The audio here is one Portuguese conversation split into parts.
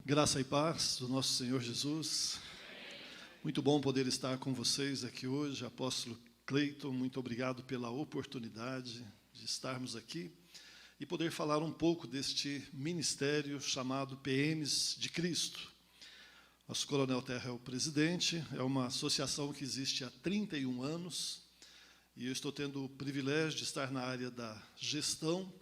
Graça e paz do nosso Senhor Jesus. Muito bom poder estar com vocês aqui hoje. Apóstolo Cleiton, muito obrigado pela oportunidade de estarmos aqui e poder falar um pouco deste ministério chamado PMs de Cristo. Nosso Coronel Terra é o presidente, é uma associação que existe há 31 anos e eu estou tendo o privilégio de estar na área da gestão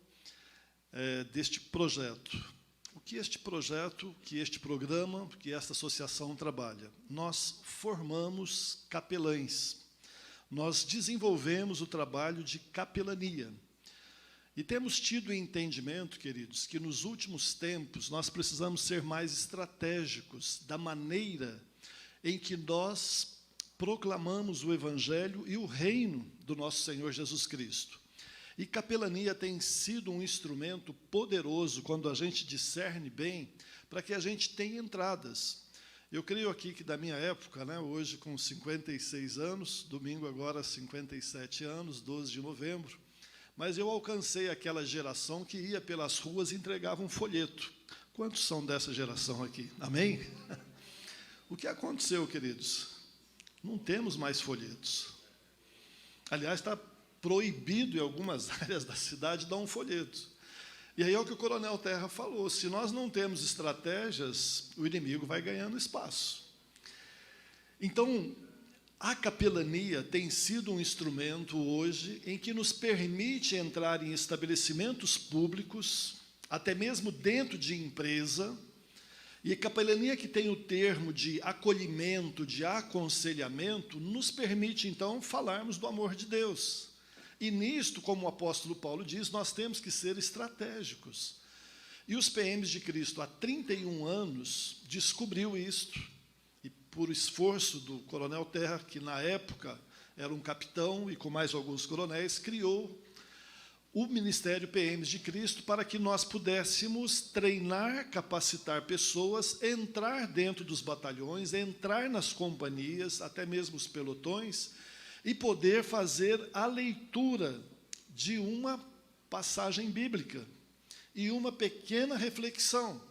deste projeto. O que este projeto, que este programa, que esta associação trabalha? Nós formamos capelães, nós desenvolvemos o trabalho de capelania. E temos tido o entendimento, queridos, que nos últimos tempos nós precisamos ser mais estratégicos da maneira em que nós proclamamos o Evangelho e o reino do nosso Senhor Jesus Cristo. E capelania tem sido um instrumento poderoso, quando a gente discerne bem, para que a gente tenha entradas. Eu creio aqui que da minha época, hoje com 56 anos, domingo agora 57 anos, 12 de novembro, mas eu alcancei aquela geração que ia pelas ruas e entregava um folheto. Quantos são dessa geração aqui? Amém? O que aconteceu, queridos? Não temos mais folhetos. Aliás, está proibido em algumas áreas da cidade dar um folheto. E aí é o que o Coronel Terra falou, se nós não temos estratégias, o inimigo vai ganhando espaço. Então, a capelania tem sido um instrumento hoje em que nos permite entrar em estabelecimentos públicos, até mesmo dentro de empresa, e a capelania que tem o termo de acolhimento, de aconselhamento, nos permite, então, falarmos do amor de Deus. E nisto, como o apóstolo Paulo diz, nós temos que ser estratégicos. E os PMs de Cristo, há 31 anos, descobriu isto. E por esforço do Coronel Terra, que na época era um capitão, e com mais alguns coronéis, criou o Ministério PMs de Cristo para que nós pudéssemos treinar, capacitar pessoas, entrar dentro dos batalhões, entrar nas companhias, até mesmo os pelotões, e poder fazer a leitura de uma passagem bíblica e uma pequena reflexão.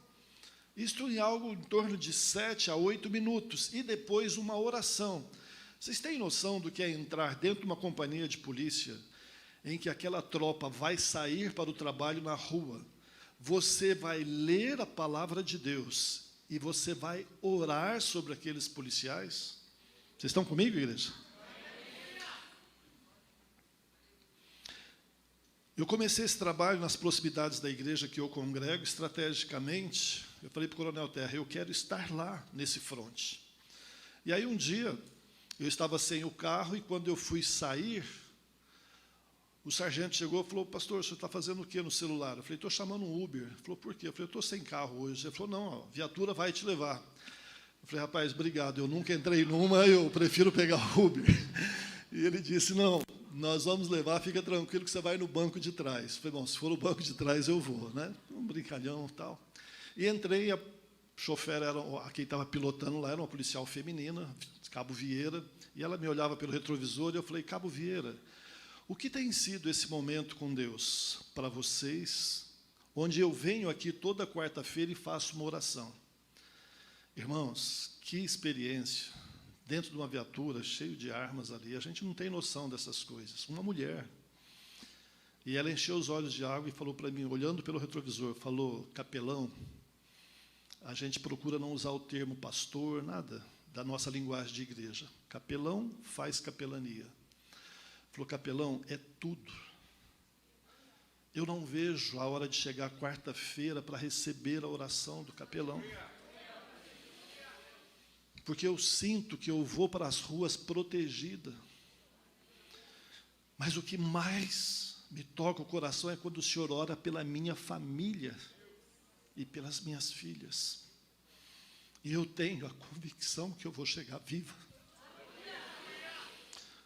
Isto em algo em torno de 7 a 8 minutos, e depois uma oração. Vocês têm noção do que é entrar dentro de uma companhia de polícia, em que aquela tropa vai sair para o trabalho na rua? Você vai ler a palavra de Deus e você vai orar sobre aqueles policiais? Vocês estão comigo, igreja? Eu comecei esse trabalho nas proximidades da igreja que eu congrego, estrategicamente. Eu falei para o Coronel Terra, eu quero estar lá, nesse fronte. E aí um dia, eu estava sem o carro, e quando eu fui sair, o sargento chegou e falou, pastor, o senhor está fazendo o quê no celular? Eu falei, estou chamando um Uber. Ele falou, por quê? Eu falei, eu estou sem carro hoje. Ele falou, não, a viatura vai te levar. Eu falei, rapaz, obrigado, eu nunca entrei numa, eu prefiro pegar o Uber. E ele disse, não, nós vamos levar, fica tranquilo que você vai no banco de trás. Eu falei, bom, se for no banco de trás eu vou, um brincalhão e tal. E entrei, a chofer, quem estava pilotando lá, era uma policial feminina, Cabo Vieira, e ela me olhava pelo retrovisor, e eu falei, Cabo Vieira, o que tem sido esse momento com Deus para vocês, onde eu venho aqui toda quarta-feira e faço uma oração? Irmãos, que experiência! Dentro de uma viatura, cheio de armas ali, a gente não tem noção dessas coisas. Uma mulher. E ela encheu os olhos de água e falou para mim, olhando pelo retrovisor, falou, capelão, a gente procura não usar o termo pastor, nada da nossa linguagem de igreja. Capelão faz capelania. Falou, capelão, é tudo. Eu não vejo a hora de chegar quarta-feira para receber a oração do capelão. Porque eu sinto que eu vou para as ruas protegida. Mas o que mais me toca o coração é quando o senhor ora pela minha família e pelas minhas filhas. E eu tenho a convicção que eu vou chegar viva.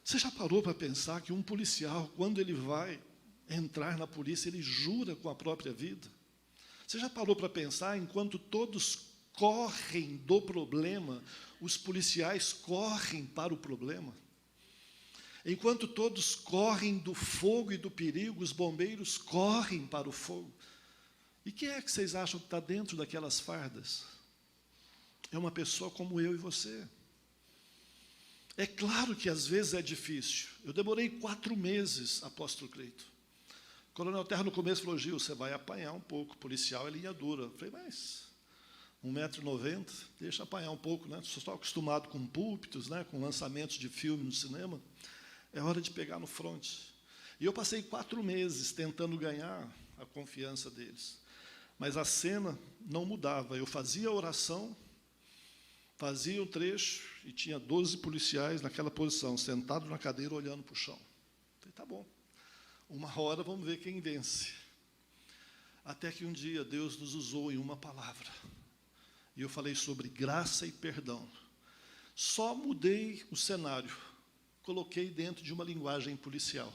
Você já parou para pensar que um policial, quando ele vai entrar na polícia, ele jura com a própria vida? Você já parou para pensar, enquanto todos correm do problema, os policiais correm para o problema? Enquanto todos correm do fogo e do perigo, os bombeiros correm para o fogo. E quem é que vocês acham que está dentro daquelas fardas? é uma pessoa como eu e você. É claro que às vezes é difícil. Eu demorei 4 meses, apóstolo Cleito. O Coronel Terra no começo falou: Gil, você vai apanhar um pouco, policial é linha dura. Eu falei, mas 1,90 m, deixa apanhar um pouco, né? Estou acostumado com púlpitos, né? Com lançamentos de filme no cinema. É hora de pegar no fronte. E eu passei 4 meses tentando ganhar a confiança deles. Mas a cena não mudava. Eu fazia a oração, fazia um trecho e tinha 12 policiais naquela posição, sentado na cadeira, olhando para o chão. Falei, tá bom, uma hora vamos ver quem vence. Até que um dia Deus nos usou em uma palavra. E eu falei sobre graça e perdão. Só mudei o cenário, coloquei dentro de uma linguagem policial.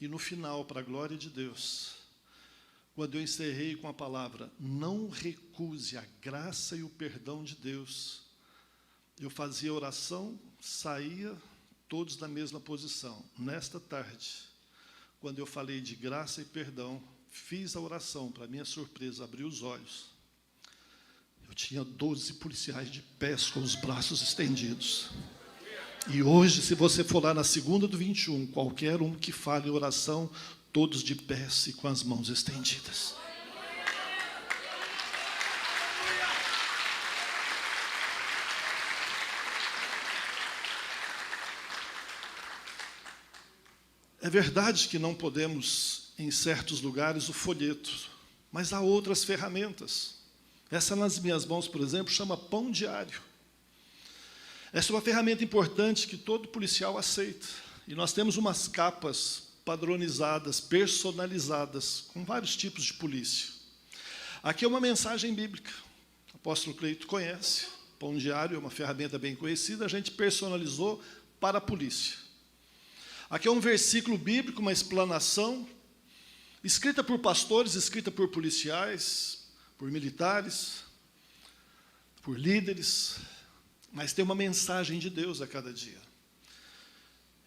E no final, para a glória de Deus, quando eu encerrei com a palavra, não recuse a graça e o perdão de Deus, eu fazia oração, saía todos na mesma posição. Nesta tarde, quando eu falei de graça e perdão, fiz a oração, para minha surpresa, abri os olhos. Eu tinha 12 policiais de pés com os braços estendidos. E hoje, se você for lá na segunda do 21, qualquer um que fale oração, todos de pés e com as mãos estendidas. É verdade que não podemos, em certos lugares, o folheto, mas há outras ferramentas. Essa nas minhas mãos, por exemplo, chama Pão Diário. Essa é uma ferramenta importante que todo policial aceita. E nós temos umas capas padronizadas, personalizadas, com vários tipos de polícia. Aqui é uma mensagem bíblica. O apóstolo Cleito conhece. Pão Diário é uma ferramenta bem conhecida, a gente personalizou para a polícia. Aqui é um versículo bíblico, uma explanação, escrita por pastores, escrita por policiais, por militares, por líderes, mas tem uma mensagem de Deus a cada dia.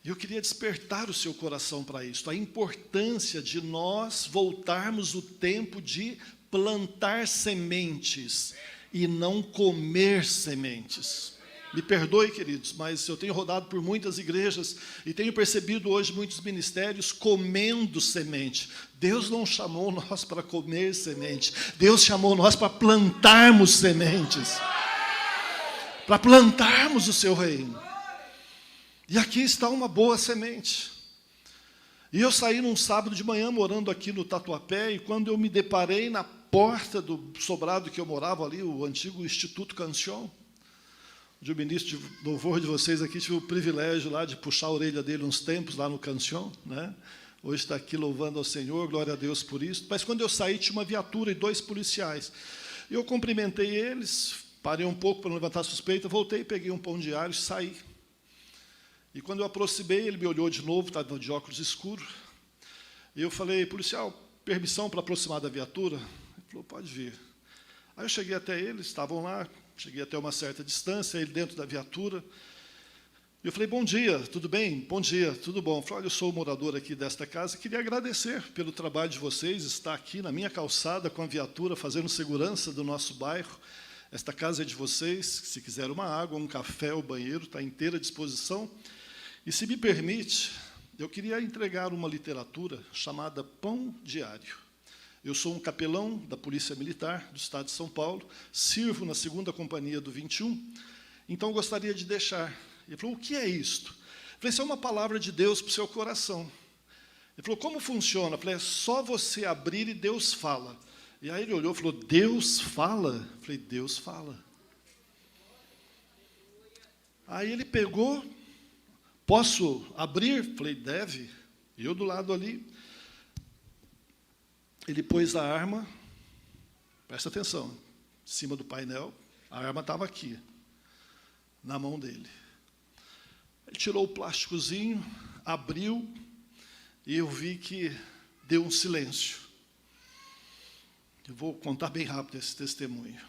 E eu queria despertar o seu coração para isso, a importância de nós voltarmos o tempo de plantar sementes e não comer sementes. Me perdoe, queridos, mas eu tenho rodado por muitas igrejas e tenho percebido hoje muitos ministérios comendo semente. Deus não chamou nós para comer semente, Deus chamou nós para plantarmos sementes. Para plantarmos o seu reino. E aqui está uma boa semente. E eu saí num sábado de manhã, morando aqui no Tatuapé, e quando eu me deparei na porta do sobrado que eu morava ali, o antigo Instituto Canción, onde o ministro de louvor de vocês aqui tive o privilégio lá de puxar a orelha dele uns tempos lá no Canción, né? Hoje está aqui louvando ao Senhor, glória a Deus por isso. Mas quando eu saí, tinha uma viatura e 2 policiais. Eu cumprimentei eles, parei um pouco para não levantar suspeita, voltei, peguei um pão diário e saí. E quando eu aproximei, ele me olhou de novo, estava de óculos escuros. E eu falei, policial, permissão para aproximar da viatura? Ele falou, pode vir. Aí eu cheguei até eles, estavam lá, cheguei até uma certa distância, ele dentro da viatura. E eu falei, bom dia, tudo bem? Bom dia, tudo bom. Eu falei, olha, eu sou o morador aqui desta casa, queria agradecer pelo trabalho de vocês, estar aqui na minha calçada com a viatura, fazendo segurança do nosso bairro. Esta casa é de vocês, se quiser uma água, um café, o banheiro, está inteira à disposição. E, se me permite, eu queria entregar uma literatura chamada Pão Diário. Eu sou um capelão da Polícia Militar do Estado de São Paulo, sirvo na 2ª Companhia do 21, então gostaria de deixar. Ele falou, o que é isto? Eu falei, isso é uma palavra de Deus para o seu coração. Ele falou, como funciona? Eu falei, é só você abrir e Deus fala. E aí ele olhou e falou, Deus fala? Eu falei, Deus fala. Aí ele pegou, posso abrir? Eu falei, deve. E eu do lado ali, ele pôs a arma, presta atenção, em cima do painel, a arma estava aqui, na mão dele. Ele tirou o plásticozinho, abriu, e eu vi que deu um silêncio. Eu vou contar bem rápido esse testemunho.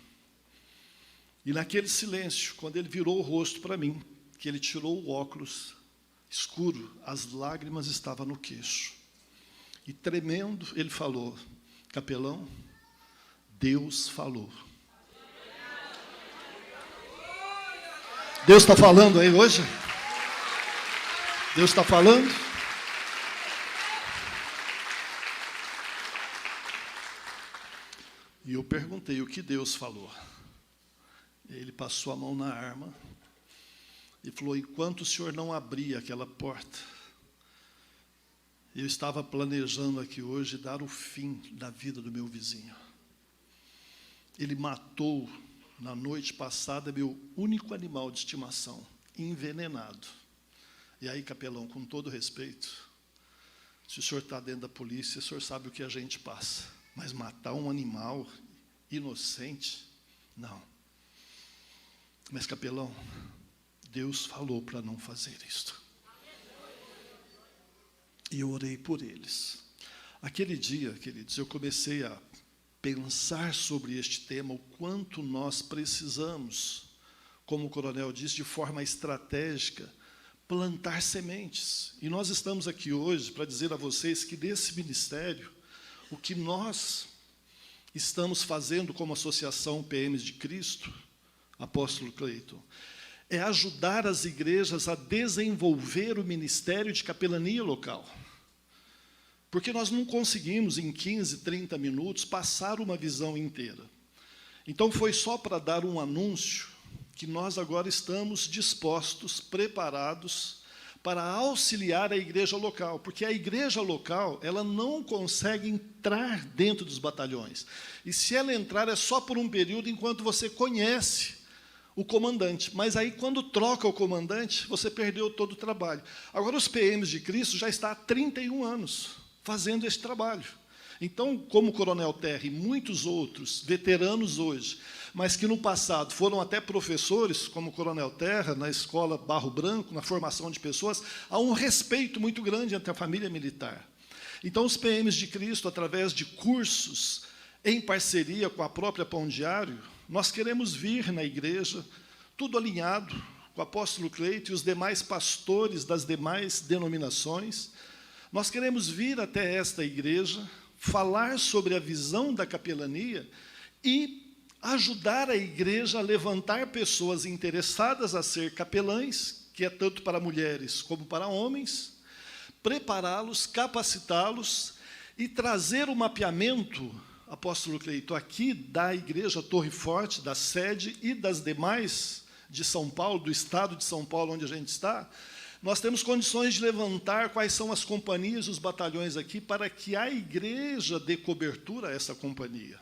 E naquele silêncio, quando ele virou o rosto para mim, que ele tirou o óculos escuro, as lágrimas estavam no queixo. E tremendo, ele falou, capelão, Deus falou. Deus está falando aí hoje? Deus está falando? E eu perguntei o que Deus falou. Ele passou a mão na arma e falou: enquanto o senhor não abrir aquela porta, eu estava planejando aqui hoje dar o fim da vida do meu vizinho. Ele matou, na noite passada, meu único animal de estimação, envenenado. E aí, capelão, com todo respeito, se o senhor está dentro da polícia, o senhor sabe o que a gente passa. Mas matar um animal inocente, não. Mas, capelão, Deus falou para não fazer isto. E eu orei por eles. Aquele dia, queridos, eu comecei a pensar sobre este tema, o quanto nós precisamos, como o coronel disse, de forma estratégica, plantar sementes. E nós estamos aqui hoje para dizer a vocês que desse ministério, o que nós estamos fazendo como Associação PMs de Cristo, apóstolo Cleiton, é ajudar as igrejas a desenvolver o ministério de capelania local. Porque nós não conseguimos, em 15, 30 minutos, passar uma visão inteira. Então, foi só para dar um anúncio que nós agora estamos dispostos, preparados, para auxiliar a igreja local. Porque a igreja local, ela não consegue entrar dentro dos batalhões. E se ela entrar, é só por um período, enquanto você conhece o comandante. Mas aí, quando troca o comandante, você perdeu todo o trabalho. Agora, os PMs de Cristo já estão há 31 anos fazendo esse trabalho. Então, como o Coronel Terra e muitos outros veteranos hoje, mas que no passado foram até professores, como o Coronel Terra, na escola Barro Branco, na formação de pessoas, há um respeito muito grande entre a família militar. Então, os PMs de Cristo, através de cursos, em parceria com a própria Pão Diário, nós queremos vir na igreja, tudo alinhado com o apóstolo Cleiton e os demais pastores das demais denominações. Nós queremos vir até esta igreja, falar sobre a visão da capelania e ajudar a igreja a levantar pessoas interessadas a ser capelães, que é tanto para mulheres como para homens, prepará-los, capacitá-los e trazer o mapeamento, apóstolo Cleiton, aqui da igreja Torre Forte, da sede e das demais de São Paulo, do estado de São Paulo, onde a gente está. Nós temos condições de levantar quais são as companhias, os batalhões aqui, para que a igreja dê cobertura a essa companhia.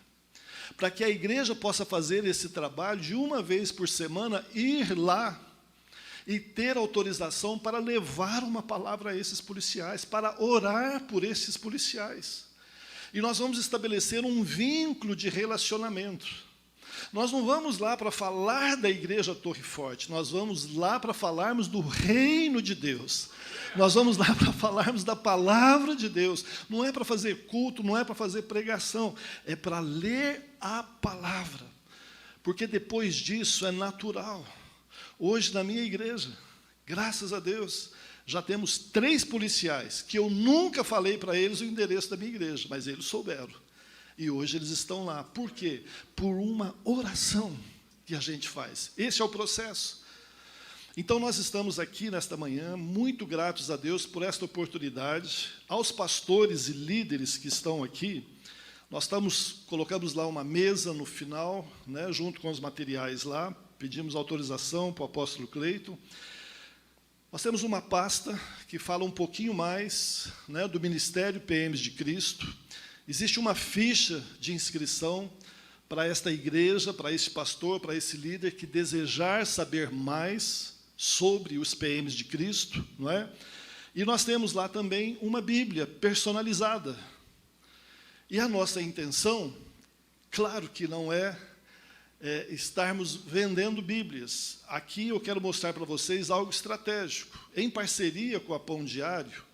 Para que a igreja possa fazer esse trabalho de uma vez por semana, ir lá e ter autorização para levar uma palavra a esses policiais, para orar por esses policiais. E nós vamos estabelecer um vínculo de relacionamento. Nós não vamos lá para falar da igreja Torre Forte, nós vamos lá para falarmos do reino de Deus. Nós vamos lá para falarmos da palavra de Deus. Não é para fazer culto, não é para fazer pregação, é para ler a palavra. Porque depois disso é natural. Hoje, na minha igreja, graças a Deus, já temos 3 policiais, que eu nunca falei para eles o endereço da minha igreja, mas eles souberam. E hoje eles estão lá. Por quê? Por uma oração que a gente faz. Esse é o processo. Então, nós estamos aqui nesta manhã, muito gratos a Deus por esta oportunidade, aos pastores e líderes que estão aqui. Nós colocamos lá uma mesa no final, né, junto com os materiais lá, pedimos autorização para o apóstolo Cleiton. Nós temos uma pasta que fala um pouquinho mais, né, do Ministério PMs de Cristo. Existe uma ficha de inscrição para esta igreja, para este pastor, para esse líder que desejar saber mais sobre os PMs de Cristo, não é? E nós temos lá também uma Bíblia personalizada. E a nossa intenção, claro que não é estarmos vendendo Bíblias. Aqui eu quero mostrar para vocês algo estratégico. Em parceria com a Pão Diário,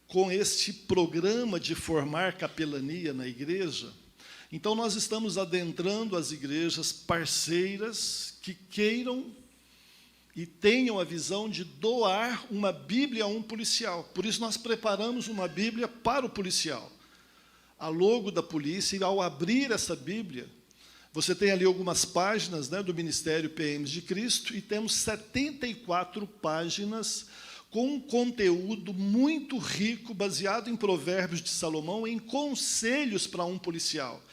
com este programa de formar capelania na igreja, então nós estamos adentrando as igrejas parceiras que queiram e tenham a visão de doar uma Bíblia a um policial. Por isso nós preparamos uma Bíblia para o policial. A logo da polícia, e ao abrir essa Bíblia, Você tem ali algumas páginas, né, do Ministério PMs de Cristo, e temos 74 páginas com um conteúdo muito rico, baseado em Provérbios de Salomão, em conselhos para um policial.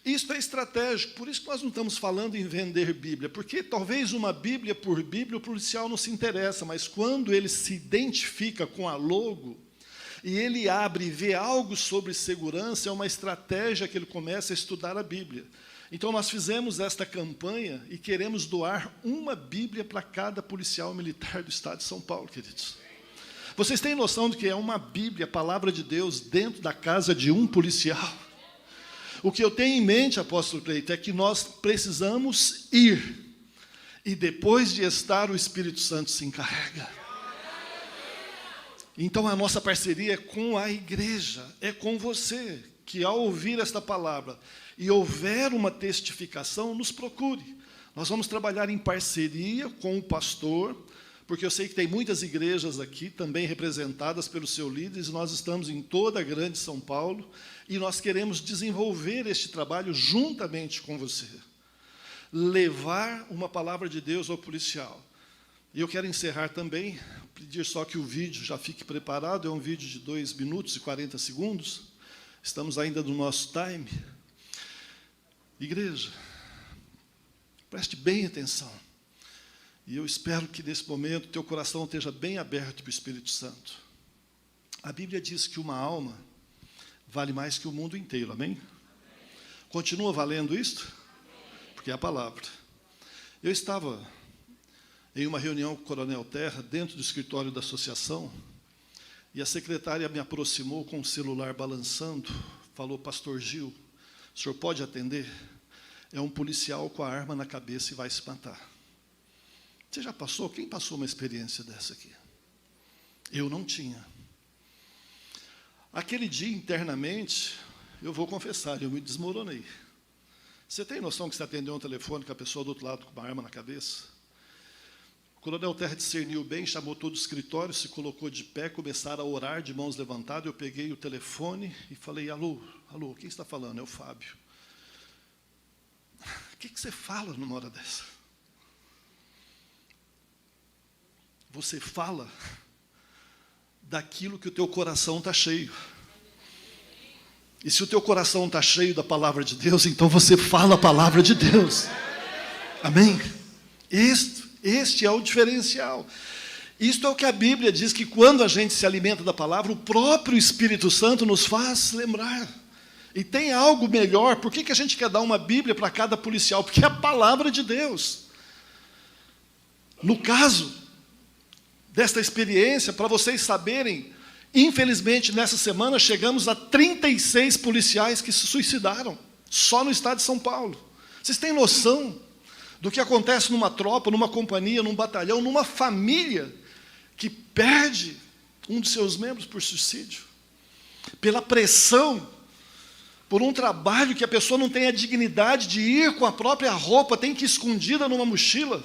Isso é estratégico, por isso que nós não estamos falando em vender Bíblia, porque talvez uma Bíblia por Bíblia o policial não se interessa, mas quando ele se identifica com a logo, e ele abre e vê algo sobre segurança, é uma estratégia que ele começa a estudar a Bíblia. Então, nós fizemos esta campanha e queremos doar uma Bíblia para cada policial militar do Estado de São Paulo, queridos. Vocês têm noção do que é uma Bíblia, a palavra de Deus, dentro da casa de um policial? O que eu tenho em mente, apóstolo Cleito, é que nós precisamos ir, e depois de estar, o Espírito Santo se encarrega. Então, a nossa parceria é com a igreja, é com você, que ao ouvir esta palavra, e houver uma testificação, nos procure. Nós vamos trabalhar em parceria com o pastor, porque eu sei que tem muitas igrejas aqui, também representadas pelos seus líderes, nós estamos em toda a grande São Paulo, e nós queremos desenvolver este trabalho juntamente com você. Levar uma palavra de Deus ao policial. E eu quero encerrar também, pedir só que o vídeo já fique preparado, é um vídeo de 2 minutos e 40 segundos, estamos ainda no nosso time. Igreja, preste bem atenção. E eu espero que, nesse momento, teu coração esteja bem aberto para o Espírito Santo. A Bíblia diz que uma alma vale mais que o mundo inteiro, amém? Continua valendo isto? Porque é a palavra. Eu estava em uma reunião com o Coronel Terra, dentro do escritório da associação, e a secretária me aproximou com o celular balançando, falou: pastor Gil, o senhor pode atender? É um policial com a arma na cabeça e vai se matar. Você já passou? Quem passou uma experiência dessa aqui? Eu não tinha. Aquele dia, internamente, eu vou confessar, eu me desmoronei. Você tem noção que você atendeu um telefone com a pessoa do outro lado com uma arma na cabeça? O Coronel Terra discerniu bem, chamou todo o escritório, se colocou de pé, começaram a orar de mãos levantadas. Eu peguei o telefone e falei: alô, quem está falando? É o Fábio. O que você fala numa hora dessa? Você fala daquilo que o teu coração está cheio. E se o teu coração está cheio da palavra de Deus, então você fala a palavra de Deus. Amém? Este é o diferencial. Isto é o que a Bíblia diz, que quando a gente se alimenta da palavra, o próprio Espírito Santo nos faz lembrar. E tem algo melhor. Por que a gente quer dar uma Bíblia para cada policial? Porque é a palavra de Deus. No caso desta experiência, para vocês saberem, infelizmente, nessa semana, chegamos a 36 policiais que se suicidaram, só no estado de São Paulo. Vocês têm noção do que acontece numa tropa, numa companhia, num batalhão, numa família que perde um de seus membros por suicídio? Pela pressão, por um trabalho que a pessoa não tem a dignidade de ir com a própria roupa, tem que ir escondida numa mochila.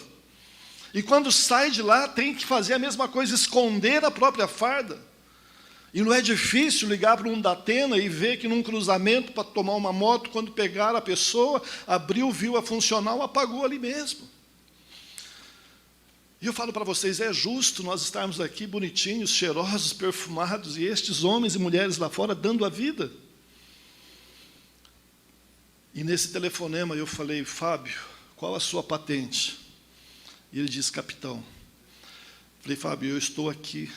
E quando sai de lá, tem que fazer a mesma coisa, esconder a própria farda. E não é difícil ligar para um Datena e ver que num cruzamento para tomar uma moto, quando pegaram a pessoa, abriu, viu a funcional, apagou ali mesmo. E eu falo para vocês, é justo nós estarmos aqui bonitinhos, cheirosos, perfumados, e estes homens e mulheres lá fora dando a vida. E nesse telefonema eu falei: Fábio, qual a sua patente? E ele disse: capitão. Falei: Fábio, eu estou aqui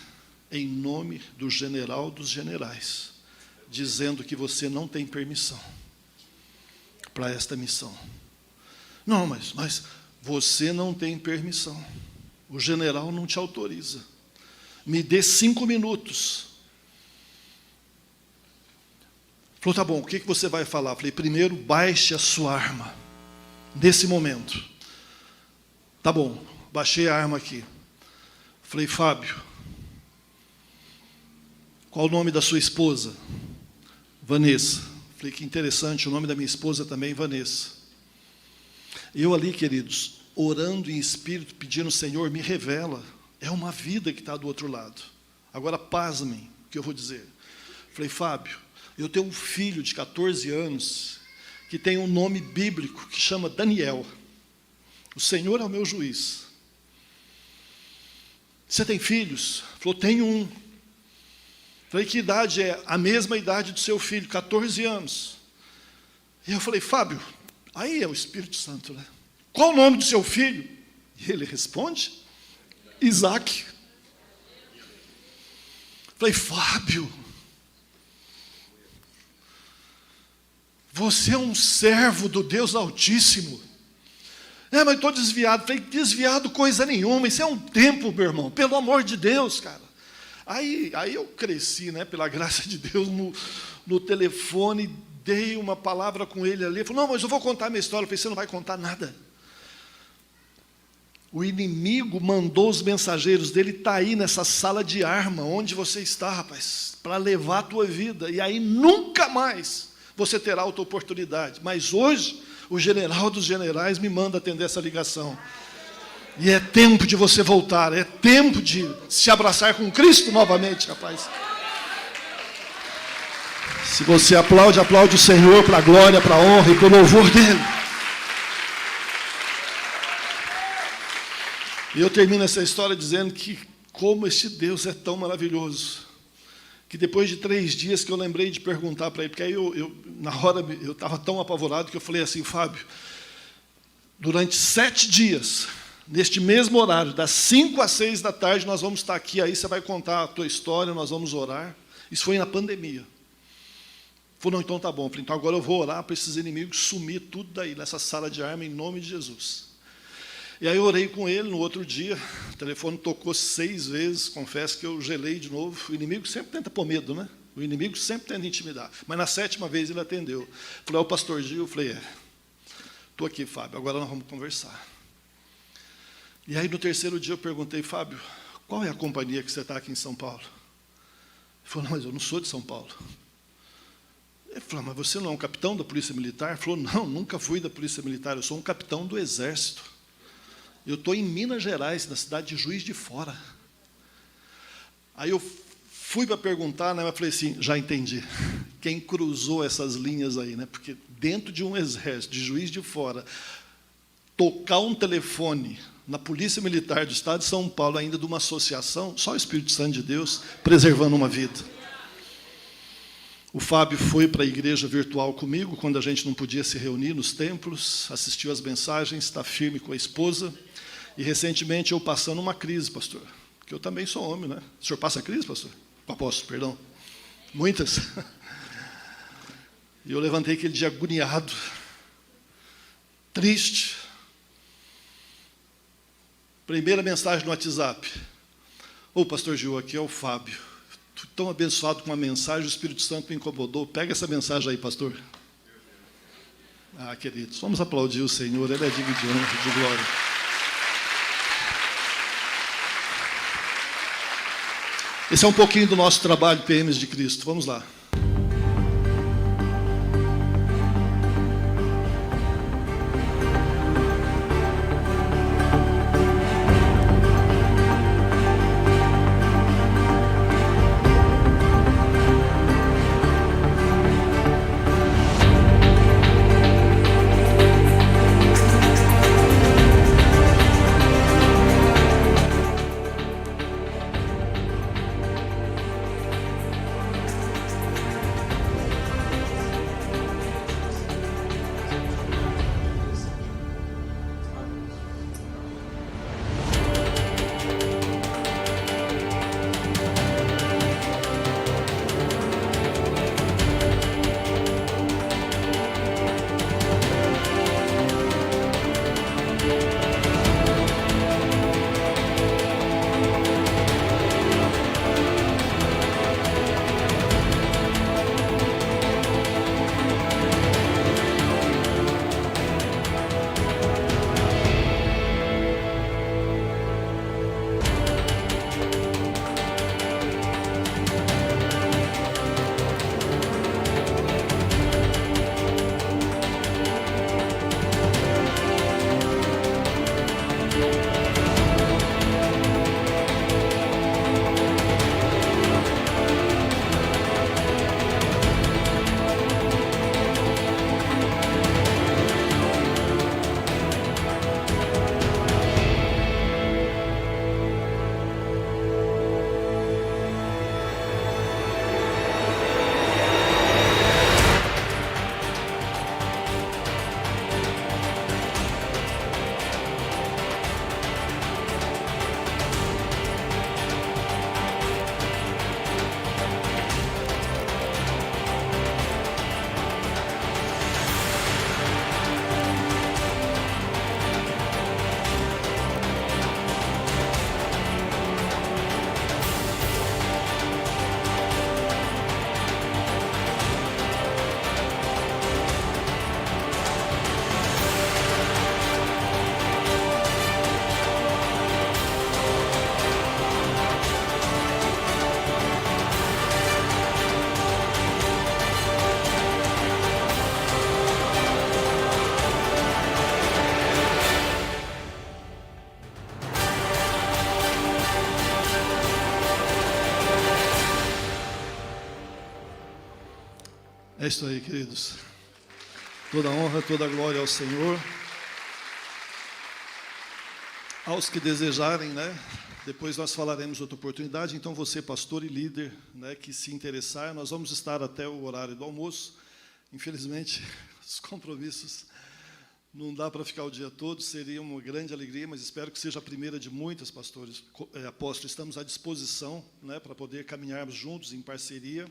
em nome do general dos generais, dizendo que você não tem permissão para esta missão. Não, mas você não tem permissão. O general não te autoriza. Me dê 5 minutos. Falou: tá bom, o que você vai falar? Falei: primeiro, baixe a sua arma. Nesse momento. Tá bom, baixei a arma aqui. Falei: Fábio, qual o nome da sua esposa? Vanessa. Falei: que interessante, o nome da minha esposa também é Vanessa. Eu ali, queridos, orando em espírito, pedindo: Senhor, me revela. É uma vida que está do outro lado. Agora, pasmem o que eu vou dizer. Falei: Fábio, eu tenho um filho de 14 anos que tem um nome bíblico que chama Daniel. O Senhor é o meu juiz. Você tem filhos? Falou, tenho um. Falei, que idade é? A mesma idade do seu filho, 14 anos. E eu falei, Fábio, aí é o Espírito Santo, né? Qual o nome do seu filho? E ele responde, Isaac. Falei, Fábio, você é um servo do Deus Altíssimo. Mas estou desviado. Falei, desviado coisa nenhuma, isso é um tempo, meu irmão, pelo amor de Deus, cara. Aí eu cresci, né, pela graça de Deus, no telefone, dei uma palavra com ele ali. Ele falou, não, mas eu vou contar a minha história. Eu falei, você não vai contar nada. O inimigo mandou os mensageiros dele, está aí nessa sala de arma, onde você está, rapaz, para levar a tua vida. E aí nunca mais você terá outra oportunidade. Mas hoje, o general dos generais me manda atender essa ligação. E é tempo de você voltar, é tempo de se abraçar com Cristo novamente, rapaz. Se você aplaude, aplaude o Senhor para a glória, para a honra e para o louvor dEle. E eu termino essa história dizendo que como este Deus é tão maravilhoso, que depois de 3 dias que eu lembrei de perguntar para ele, porque aí na hora eu estava tão apavorado que eu falei assim, Fábio, durante 7 dias, neste mesmo horário, das 5 às 6 da tarde, nós vamos estar aqui, aí você vai contar a tua história, nós vamos orar. Isso foi na pandemia. Ele falou, não, então tá bom. Eu falei, então agora eu vou orar para esses inimigos sumir tudo daí, nessa sala de arma, em nome de Jesus. E aí eu orei com ele no outro dia, o telefone tocou 6 vezes, confesso que eu gelei de novo. O inimigo sempre tenta pôr medo, né? O inimigo sempre tenta intimidar. Mas na 7ª vez ele atendeu. Falei, o pastor Gil, eu falei, estou aqui, Fábio, agora nós vamos conversar. E aí no 3º dia eu perguntei, Fábio, qual é a companhia que você está aqui em São Paulo? Ele falou, não, mas eu não sou de São Paulo. Ele falou, mas você não é um capitão da Polícia Militar? Ele falou, não, nunca fui da Polícia Militar, eu sou um capitão do Exército. Eu estou em Minas Gerais, na cidade de Juiz de Fora. Aí eu fui para perguntar, né, mas falei assim, já entendi. Quem cruzou essas linhas aí, né? Porque dentro de um exército, de Juiz de Fora, tocar um telefone na Polícia Militar do Estado de São Paulo, ainda de uma associação, só o Espírito Santo de Deus, preservando uma vida. O Fábio foi para a igreja virtual comigo, quando a gente não podia se reunir nos templos, assistiu às mensagens, está firme com a esposa. E, recentemente, eu passando uma crise, pastor, porque eu também sou homem, né? O senhor passa crise, pastor? Apóstolo, perdão. Muitas. E eu levantei aquele dia agoniado, triste. Primeira mensagem no WhatsApp. Ô, pastor Gil, aqui é o Fábio. Estou tão abençoado com uma mensagem, o Espírito Santo me incomodou. Pega essa mensagem aí, pastor. Ah, queridos, vamos aplaudir o Senhor, Ele é digno de honra, de glória. Esse é um pouquinho do nosso trabalho, PMs de Cristo. Vamos lá. É isso aí, queridos. Toda honra, toda glória ao Senhor. Aos que desejarem, né? Depois nós falaremos outra oportunidade. Então, você, pastor e líder, né, que se interessar, nós vamos estar até o horário do almoço. Infelizmente, os compromissos não dá para ficar o dia todo. Seria uma grande alegria, mas espero que seja a primeira de muitas, pastores, apóstolos. Estamos à disposição, né, para poder caminharmos juntos em parceria.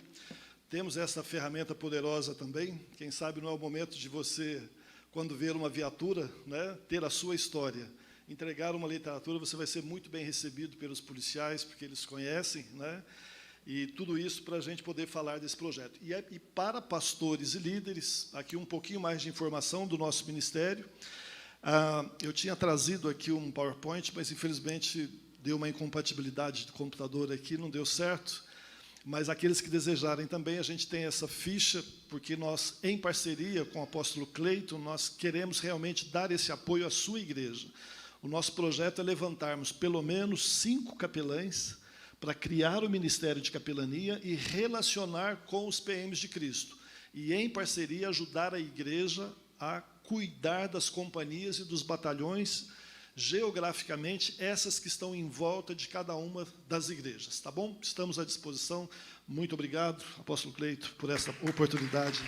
Temos essa ferramenta poderosa também. Quem sabe não é o momento de você, quando ver uma viatura, né, ter a sua história. Entregar uma literatura, você vai ser muito bem recebido pelos policiais, porque eles conhecem, né? E tudo isso para a gente poder falar desse projeto. E para pastores e líderes, aqui um pouquinho mais de informação do nosso ministério. Eu tinha trazido aqui um PowerPoint, mas infelizmente deu uma incompatibilidade de computador aqui, não deu certo. Mas aqueles que desejarem também, a gente tem essa ficha, porque nós, em parceria com o apóstolo Cleiton, nós queremos realmente dar esse apoio à sua igreja. O nosso projeto é levantarmos pelo menos 5 capelães para criar o ministério de capelania e relacionar com os PMs de Cristo. E, em parceria, ajudar a igreja a cuidar das companhias e dos batalhões, geograficamente, essas que estão em volta de cada uma das igrejas. Tá bom? Estamos à disposição. Muito obrigado, apóstolo Cleiton, por essa oportunidade.